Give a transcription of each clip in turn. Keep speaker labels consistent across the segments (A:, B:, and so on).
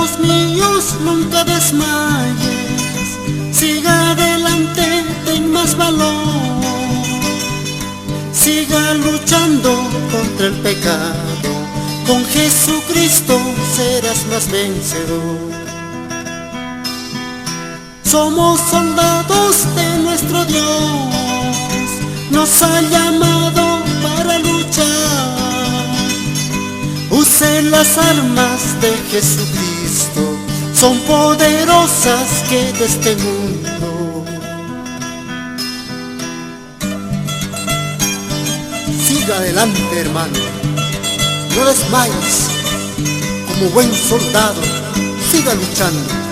A: hermanos míos, nunca desmayes, siga adelante, ten más valor, siga luchando contra el pecado, con Jesucristo serás más vencedor. Somos soldados de nuestro Dios, nos ha llamado para luchar. Use las armas de Jesucristo, son poderosas que de este mundo. Siga adelante, hermano, no desmayes, como buen soldado, siga luchando.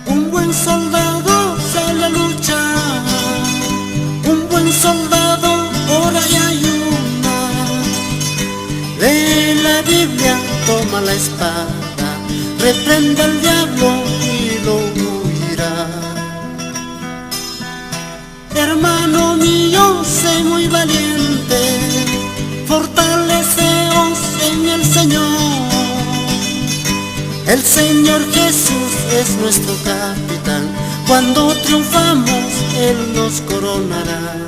A: Un buen soldado sale a luchar, un buen soldado ora y ayuna, lee la Biblia, toma la espada, reprende al diablo y lo huirá. Hermano mío, sé muy valiente, fortaleceos en el Señor. El Señor Jesús es nuestro capitán, cuando triunfamos Él nos coronará.